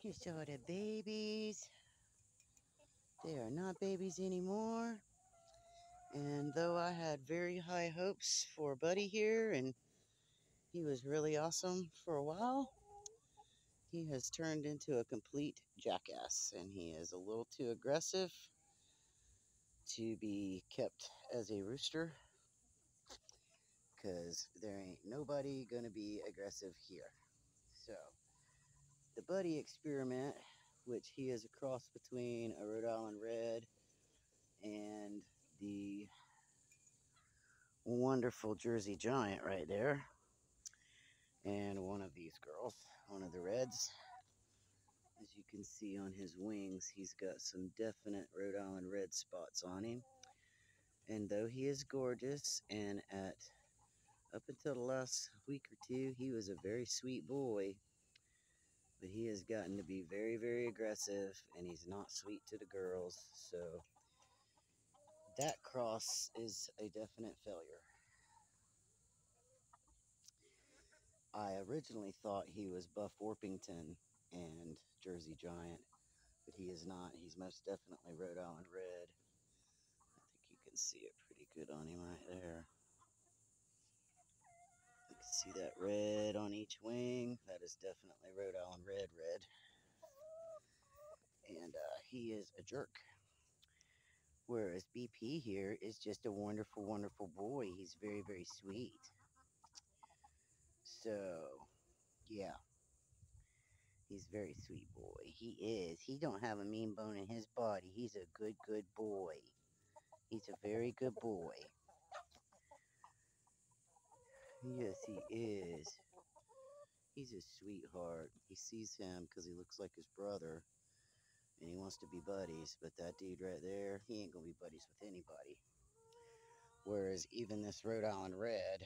You saw the babies. They are not babies anymore. And though I had very high hopes for Buddy here, and he was really awesome for a while, he has turned into a complete jackass, and he is a little too aggressive to be kept as a rooster, because there ain't nobody gonna be aggressive here. So, the Buddy experiment, which he is a cross between a Rhode Island Red and the wonderful Jersey Giant right there, and one of these girls, one of the Reds. As you can see on his wings, he's got some definite Rhode Island Red spots on him. And though he is gorgeous, and up until the last week or two, he was a very sweet boy, but he has gotten to be very, very aggressive, and he's not sweet to the girls. So that cross is a definite failure. I originally thought he was Buff Orpington and Jersey Giant, but he is not. He's most definitely Rhode Island Red. I think you can see it pretty good on him right there. You can see that red on each wing. That is definitely Rhode Island Red. And he is a jerk. Whereas BP here is just a wonderful, wonderful boy. He's very, very sweet. So, yeah. He's a very sweet boy. He is. He don't have a mean bone in his body. He's a good, good boy. He's a very good boy. Yes, he is. He's a sweetheart. He sees him because he looks like his brother, and he wants to be buddies. But that dude right there, he ain't going to be buddies with anybody. Whereas even this Rhode Island Red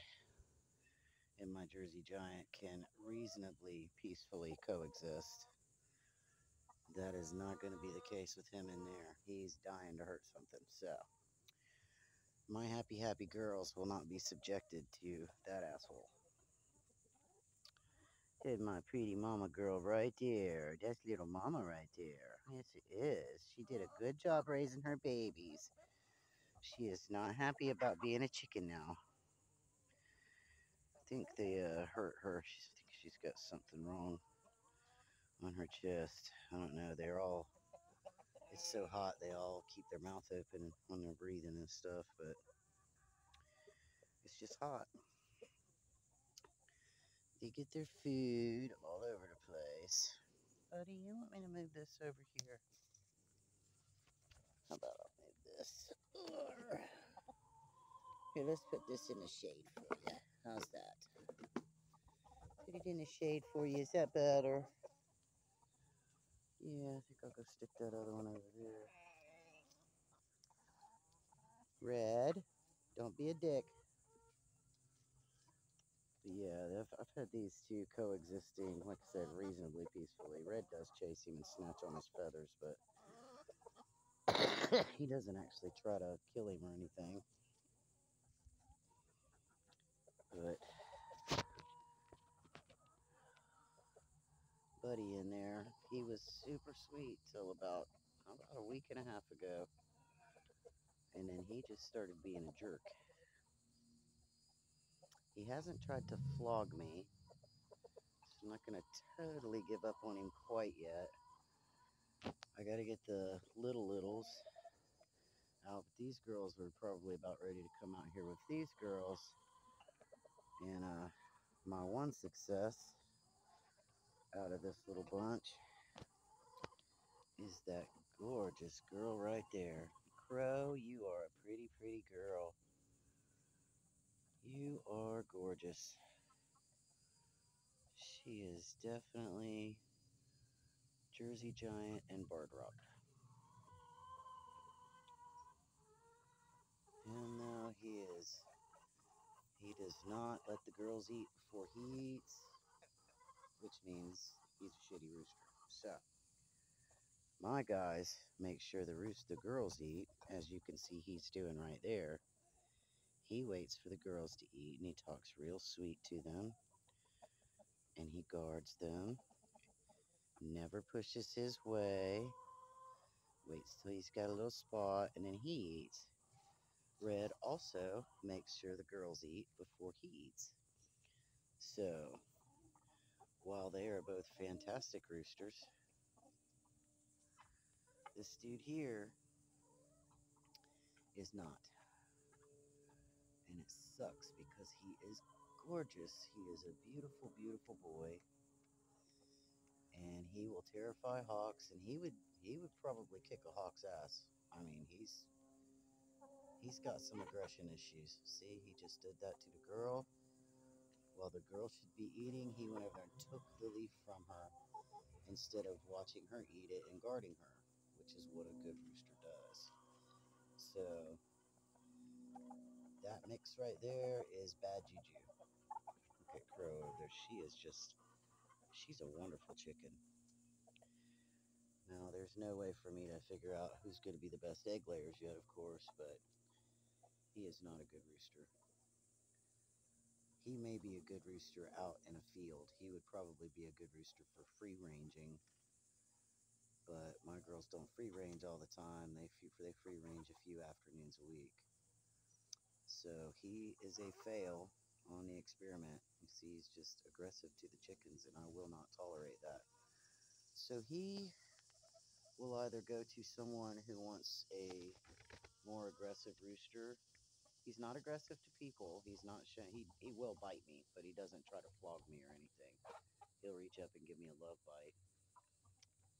and my Jersey Giant can reasonably peacefully coexist. That is not going to be the case with him in there. He's dying to hurt something. So, my happy, happy girls will not be subjected to that asshole. There's my pretty mama girl right there. That's little mama right there. Yes, it is. She did a good job raising her babies. She is not happy about being a chicken now. I think they hurt her. I think she's got something wrong on her chest. I don't know. It's so hot, they all keep their mouth open when they're breathing and stuff, but it's just hot. They get their food all over the place. Buddy, you want me to move this over here? How about I'll move this? Here, let's put this in the shade for you. How's that? Put it in the shade for you. Is that better? Yeah, I think I'll go stick that other one over there. Red, don't be a dick. But yeah, I've had these two coexisting, like I said, reasonably peacefully. Red does chase him and snatch on his feathers, but he doesn't actually try to kill him or anything. But Buddy in there, he was super sweet till about a week and a half ago. And then he just started being a jerk. He hasn't tried to flog me, so I'm not going to totally give up on him quite yet. I got to get the littles out. But these girls were probably about ready to come out here with these girls. And my one success out of this little bunch is that gorgeous girl right there. Crow, you are a pretty, pretty girl. You are gorgeous. She is definitely Jersey Giant and Barred Rock. And now he does not let the girls eat before he eats, which means he's a shitty rooster. So, my guys make sure the girls eat, as you can see he's doing right there. He waits for the girls to eat, and he talks real sweet to them, and he guards them. Never never pushes his way. Waits till he's got a little spot, and then he eats. Red also makes sure the girls eat before he eats. So, while they are both fantastic roosters, this dude here is not. And it sucks because he is gorgeous. He is a beautiful, beautiful boy. And he will terrify hawks, and he would probably kick a hawk's ass. I mean, he's got some aggression issues. See, he just did that to the girl. While the girl should be eating, he went over and took the leaf from her instead of watching her eat it and guarding her, which is what a good rooster does. So that mix right there is bad juju. Look at Crow over there. She's a wonderful chicken. Now, there's no way for me to figure out who's going to be the best egg layers yet, of course, but he is not a good rooster. He may be a good rooster out in a field. He would probably be a good rooster for free ranging, but my girls don't free range all the time. They free range a few afternoons a week. So he is a fail on the experiment. You see, he's just aggressive to the chickens, and I will not tolerate that. So he will either go to someone who wants a more aggressive rooster. He's not aggressive to people. He's not he will bite me, but he doesn't try to flog me or anything. He'll reach up and give me a love bite.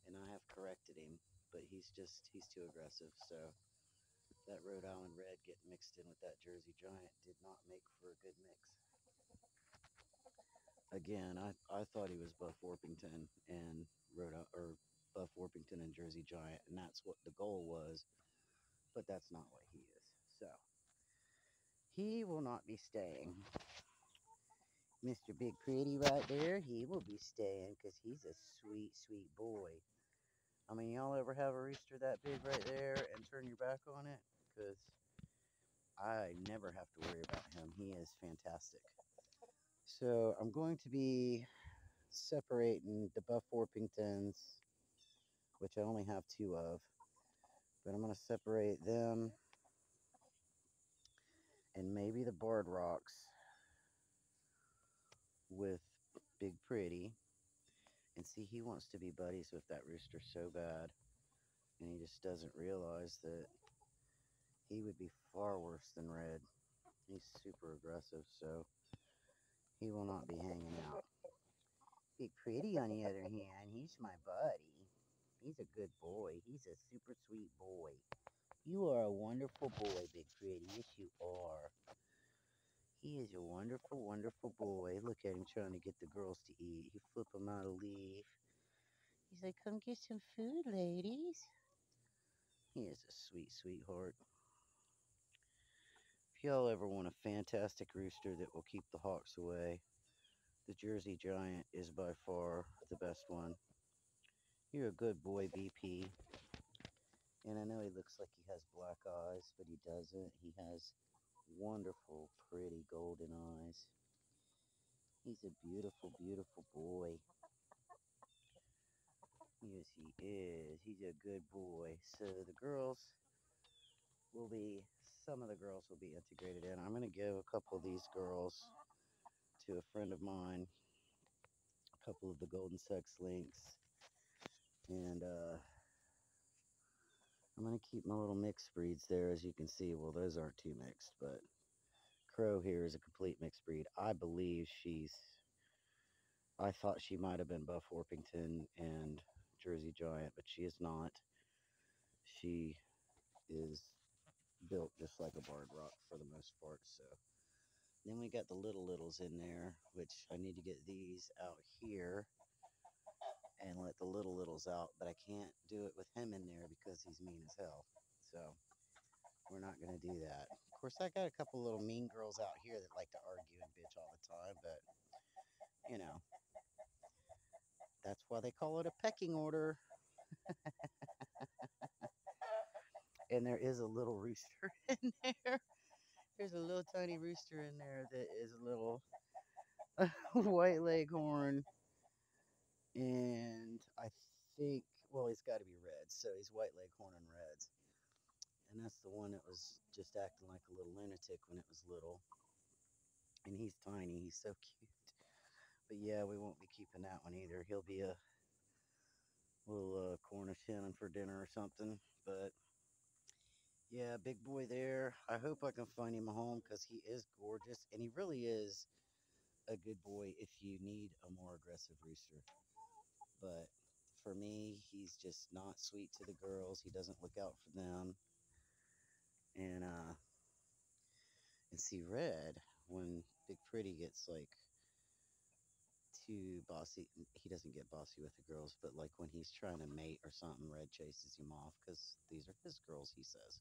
And I have corrected him, but he's too aggressive. So that Rhode Island Red getting mixed in with that Jersey Giant did not make for a good mix. Again, I thought he was Buff Orpington and Buff Orpington and Jersey Giant, and that's what the goal was, but that's not what he is. So he will not be staying. Mr. Big Pretty right there, he will be staying because he's a sweet, sweet boy. I mean, y'all ever have a rooster that big right there and turn your back on it? Because I never have to worry about him. He is fantastic. So I'm going to be separating the Buff Orpingtons, which I only have 2 of. But I'm going to separate them and maybe the Barred Rocks with Big Pretty. And see, he wants to be buddies with that rooster so bad. And he just doesn't realize that he would be far worse than Red. He's super aggressive, so he will not be hanging out. Big Pretty, on the other hand, he's my buddy. He's a good boy. He's a super sweet boy. You are a wonderful boy, Big Pretty. Yes, you are. He is a wonderful, wonderful boy. Look at him trying to get the girls to eat. He flip them out a leaf. He's like, come get some food, ladies. He is a sweet, sweetheart. If y'all ever want a fantastic rooster that will keep the hawks away, the Jersey Giant is by far the best one. You're a good boy, BP. And I know he looks like he has black eyes, but he doesn't. He has wonderful, pretty golden eyes. He's a beautiful, beautiful boy. Yes, he is. He's a good boy. So some of the girls will be integrated in. I'm going to give a couple of these girls to a friend of mine, a couple of the golden sex links, and I'm going to keep my little mixed breeds there, as you can see. Well, those aren't too mixed, but Crow here is a complete mixed breed. I thought she might have been Buff Orpington and Jersey Giant, but she is not. She is built just like a Barred Rock for the most part. So then we got the littles in there, which I need to get these out here and let the littles out, but I can't do it with him in there because he's mean as hell. So we're not going to do that. Of course, I got a couple little mean girls out here that like to argue and bitch all the time, but you know, that's why they call it a pecking order. And there is a little rooster in there. There's a little tiny rooster in there that is a little white leghorn. And I think, well, he's got to be red, so he's white leghorn and reds. And that's the one that was just acting like a little lunatic when it was little. And he's tiny, he's so cute. But yeah, we won't be keeping that one either. He'll be a little Cornish hen for dinner or something. But yeah, big boy there. I hope I can find him a home because he is gorgeous. And he really is a good boy if you need a more aggressive rooster. But for me, he's just not sweet to the girls. He doesn't look out for them. And see, Red, when Big Pretty gets like too bossy, he doesn't get bossy with the girls, but like when he's trying to mate or something, Red chases him off because these are his girls, he says.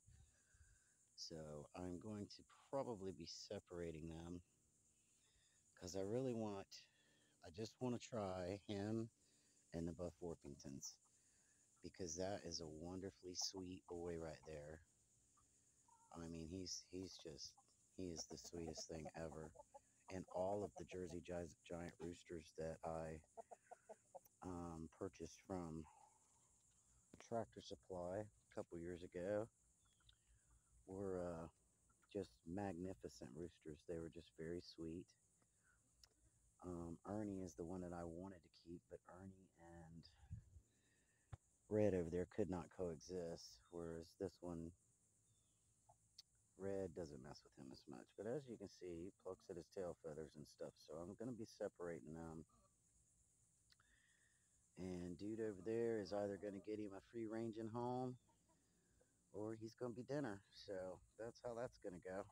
So I'm going to probably be separating them because I just want to try him and the Buff Orpingtons because that is a wonderfully sweet boy right there. I mean, he is the sweetest thing ever. And all of the Jersey Giant roosters that I purchased from Tractor Supply a couple years ago were just magnificent roosters. They were just very sweet. Ernie is the one that I wanted to keep, but Ernie and Red over there could not coexist, whereas this one, Red, doesn't mess with him as much. But as you can see, he plucks at his tail feathers and stuff, so I'm going to be separating them. And dude over there is either going to get him a free ranging home or he's going to be dinner. So that's how that's going to go.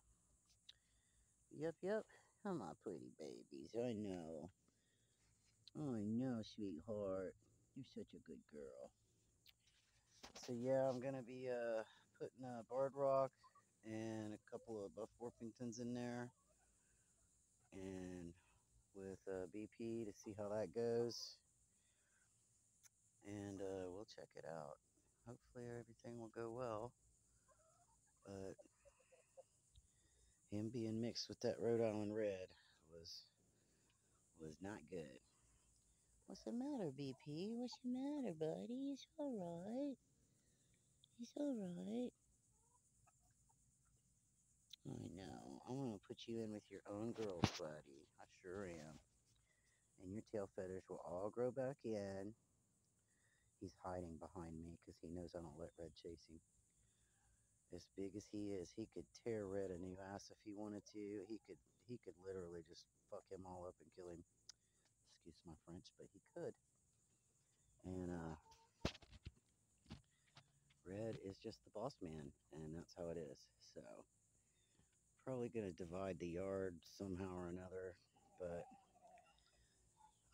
Yep, yep. Come on, pretty babies. I know. I know, sweetheart. You're such a good girl. So yeah, I'm going to be putting a barred rock and a couple of Buff Orpingtons in there. And with BP to see how that goes. And we'll check it out. Hopefully everything will go well. But him being mixed with that Rhode Island Red was not good. What's the matter, BP? What's the matter, buddy? He's alright. He's alright. I know. I'm going to put you in with your own girls, buddy. I sure am. And your tail feathers will all grow back in. He's hiding behind me because he knows I don't let Red chase him. As big as he is, he could tear Red a new ass if he wanted to. He could literally just fuck him all up and kill him. Excuse my French, but he could. And Red is just the boss man, and that's how it is. So probably gonna divide the yard somehow or another, but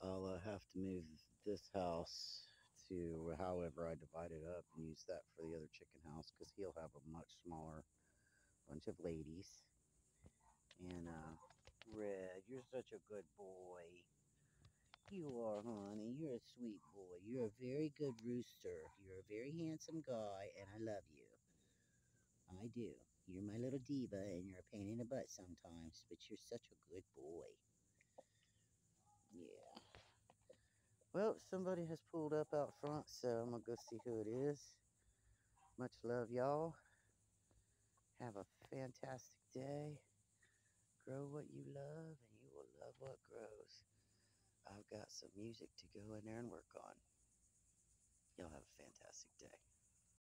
I'll have to move this house to however I divide it up and use that for the other chicken house because he'll have a much smaller bunch of ladies. And Red, you're such a good boy. You are, honey. You're a sweet boy. You're a very good rooster. You're a very handsome guy, and I love you. I do. You're my little diva, and you're a pain in the butt sometimes, but you're such a good boy. Yeah. Well, somebody has pulled up out front, so I'm going to go see who it is. Much love, y'all. Have a fantastic day. Grow what you love, and you will love what grows. I've got some music to go in there and work on.